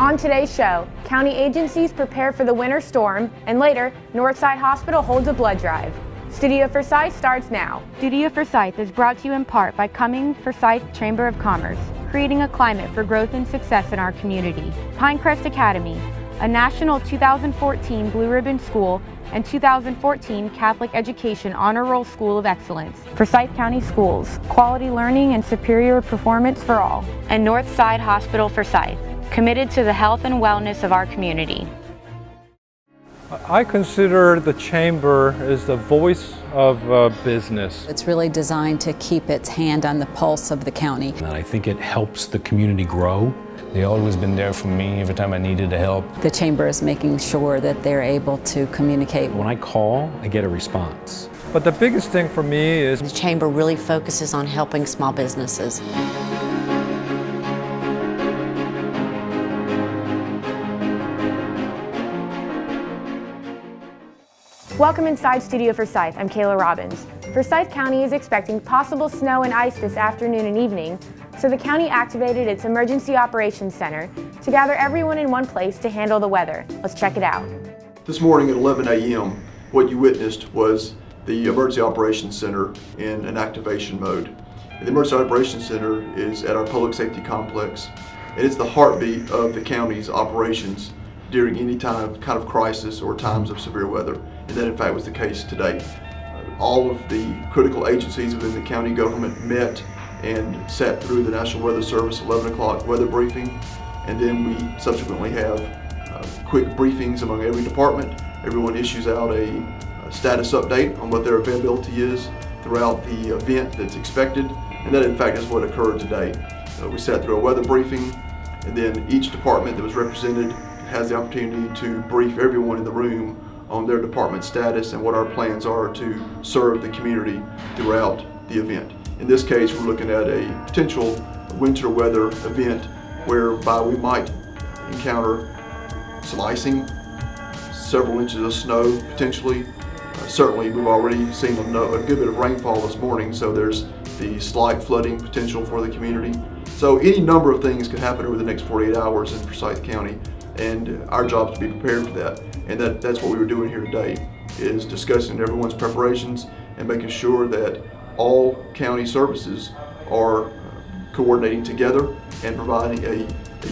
On today's show, county agencies prepare for the winter storm, and later, Northside Hospital holds a blood drive. Studio Forsyth starts now. Studio Forsyth is brought to you in part by Cumming Forsyth Chamber of Commerce, creating a climate for growth and success in our community. Pinecrest Academy, a national 2014 Blue Ribbon School and 2014 Catholic Education Honor Roll School of Excellence. Forsyth County Schools, quality learning and superior performance for all. And Northside Hospital Forsyth, committed to the health and wellness of our community. I consider the Chamber as the voice of business. It's really designed to keep its hand on the pulse of the county. And I think it helps the community grow. They've always been there for me every time I needed help. The Chamber is making sure that they're able to communicate. When I call, I get a response. But the biggest thing for me is the Chamber really focuses on helping small businesses. Welcome inside Studio Forsyth. I'm Kayla Robbins. Forsyth County is expecting possible snow and ice this afternoon and evening, so the county activated its Emergency Operations Center to gather everyone in one place to handle the weather. Let's check it out. This morning at 11 a.m., what you witnessed was the Emergency Operations Center in an activation mode. The Emergency Operations Center is at our public safety complex, and it's the heartbeat of the county's operations during any kind of crisis or times of severe weather. And that in fact was the case today. All of the critical agencies within the county government met and sat through the National Weather Service 11 o'clock weather briefing, and then we subsequently have quick briefings among every department. Everyone issues out a status update on what their availability is throughout the event that's expected, and that in fact is what occurred today. We sat through a weather briefing, and then each department that was represented has the opportunity to brief everyone in the room on their department status and what our plans are to serve the community throughout the event. In this case, we're looking at a potential winter weather event whereby we might encounter some icing, several inches of snow potentially. Certainly, we've already seen a good bit of rainfall this morning, so there's the slight flooding potential for the community. So any number of things could happen over the next 48 hours in Forsyth County, and our job is to be prepared for that. And that's what we were doing here today, is discussing everyone's preparations and making sure that all county services are coordinating together and providing a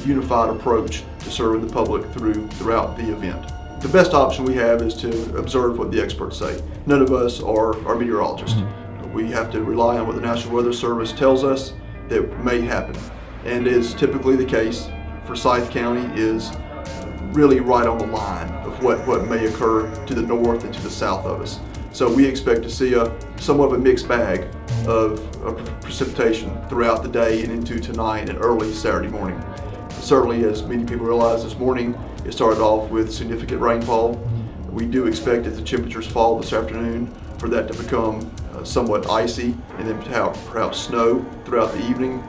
unified approach to serving the public throughout the event. The best option we have is to observe what the experts say. None of us are meteorologists. We have to rely on what the National Weather Service tells us that may happen. And as typically the case, Forsyth County is really right on the line of what may occur to the north and to the south of us. So we expect to see somewhat of a mixed bag of precipitation throughout the day and into tonight and early Saturday morning. Certainly, as many people realize, this morning it started off with significant rainfall. We do expect as the temperatures fall this afternoon for that to become somewhat icy, and then perhaps snow throughout the evening.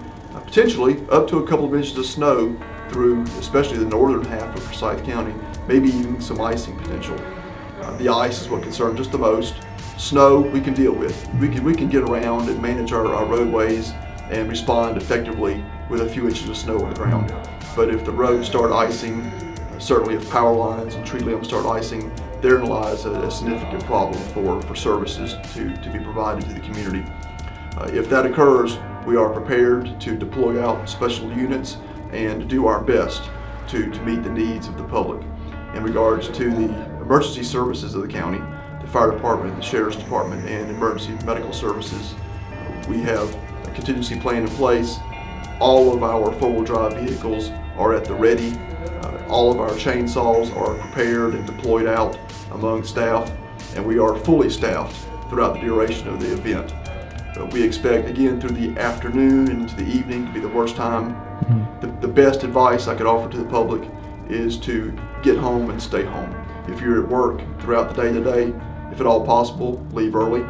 Potentially up to a couple of inches of snow through especially the northern half of Forsyth County, maybe even some icing potential. The ice is what concerns us the most. Snow we can deal with. We can get around and manage our roadways and respond effectively with a few inches of snow on the ground. But if the roads start icing, certainly if power lines and tree limbs start icing, therein lies a significant problem for services to be provided to the community. If that occurs, we are prepared to deploy out special units and do our best to meet the needs of the public. In regards to the emergency services of the county, the fire department, the sheriff's department, and emergency medical services, we have a contingency plan in place. All of our four-wheel drive vehicles are at the ready. All of our chainsaws are prepared and deployed out among staff, and we are fully staffed throughout the duration of the event. We expect, again, through the afternoon and into the evening to be the worst time. The best advice I could offer to the public is to get home and stay home. If you're at work throughout the day today, if at all possible, leave early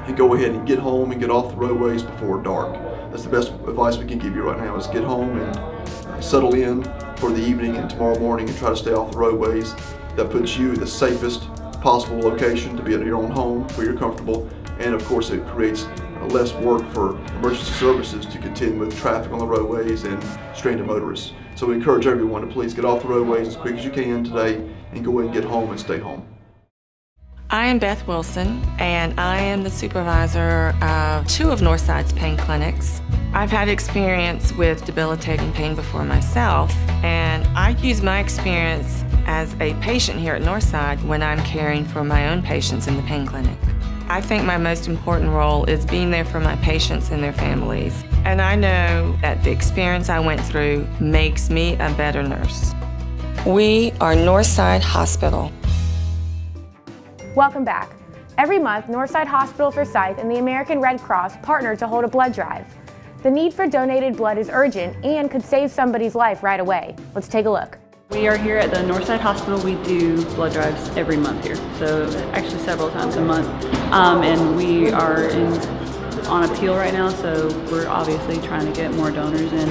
and go ahead and get home and get off the roadways before dark. That's the best advice we can give you right now, is get home and settle in for the evening and tomorrow morning and try to stay off the roadways. That puts you at the safest possible location to be at your own home where you're comfortable, and of course it creates less work for emergency services to contend with traffic on the roadways and stranded motorists. So we encourage everyone to please get off the roadways as quick as you can today and go in and get home and stay home. I am Beth Wilson, and I am the supervisor of 2 of Northside's pain clinics. I've had experience with debilitating pain before myself, and I use my experience as a patient here at Northside when I'm caring for my own patients in the pain clinic. I think my most important role is being there for my patients and their families. And I know that the experience I went through makes me a better nurse. We are Northside Hospital. Welcome back. Every month, Northside Hospital Forsyth and the American Red Cross partner to hold a blood drive. The need for donated blood is urgent and could save somebody's life right away. Let's take a look. We are here at the Northside Hospital. We do blood drives every month here, so actually several times a month. And we are on appeal right now, so we're obviously trying to get more donors in.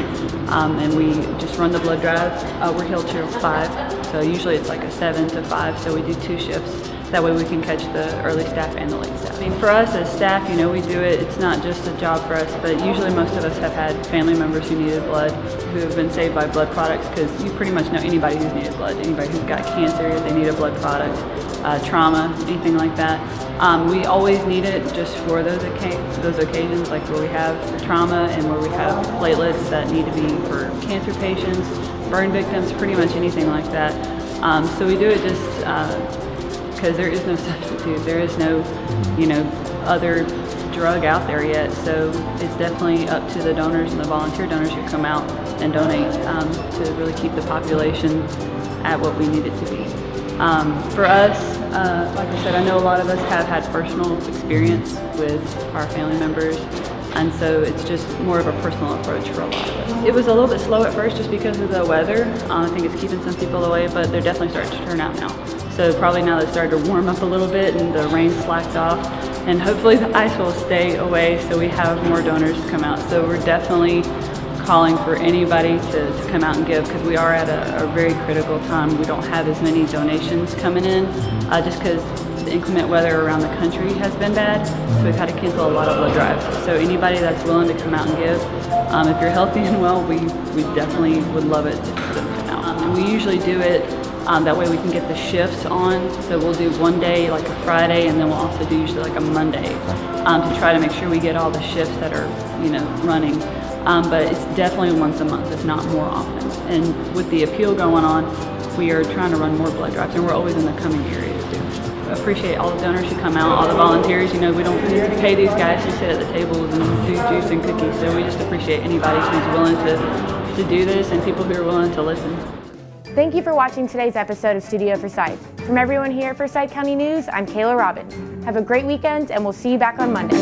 And we just run the blood drive. We're here till 5, so usually it's like a 7 to 5, so we do 2 shifts. That way we can catch the early staff and the late staff. I mean, for us as staff, we do it. It's not just a job for us, but usually most of us have had family members who needed blood, who have been saved by blood products, because you pretty much know anybody who's needed blood, anybody who's got cancer, they need a blood product, trauma, anything like that. We always need it just for those occasions, like where we have trauma and where we have platelets that need to be for cancer patients, burn victims, pretty much anything like that. So we do it just because there is no substitute. There is no, other drug out there yet. So it's definitely up to the donors and the volunteer donors who come out and donate to really keep the population at what we need it to be. For us, like I said, I know a lot of us have had personal experience with our family members, and so it's just more of a personal approach for a lot of us. It was a little bit slow at first just because of the weather. I think it's keeping some people away, but they're definitely starting to turn out now. So probably now they've started to warm up a little bit and the rain slacked off, and hopefully the ice will stay away so we have more donors to come out. So we're definitely calling for anybody to come out and give, because we are at a very critical time. We don't have as many donations coming in just because the inclement weather around the country has been bad, so we've had to cancel a lot of blood drives. So anybody that's willing to come out and give, if you're healthy and well, we definitely would love it to come out. And we usually do it that way we can get the shifts on. So we'll do one day, like a Friday, and then we'll also do usually like a Monday to try to make sure we get all the shifts that are, running. But it's definitely once a month, if not more often. And with the appeal going on, we are trying to run more blood drives, and we're always in the coming areas too. I appreciate all the donors who come out, all the volunteers. We don't pay these guys to sit at the tables and do juice and cookies, so we just appreciate anybody who's willing to do this and people who are willing to listen. Thank you for watching today's episode of Studio Forsyth. From everyone here at Forsyth County News, I'm Kayla Robbins. Have a great weekend, and we'll see you back on Monday.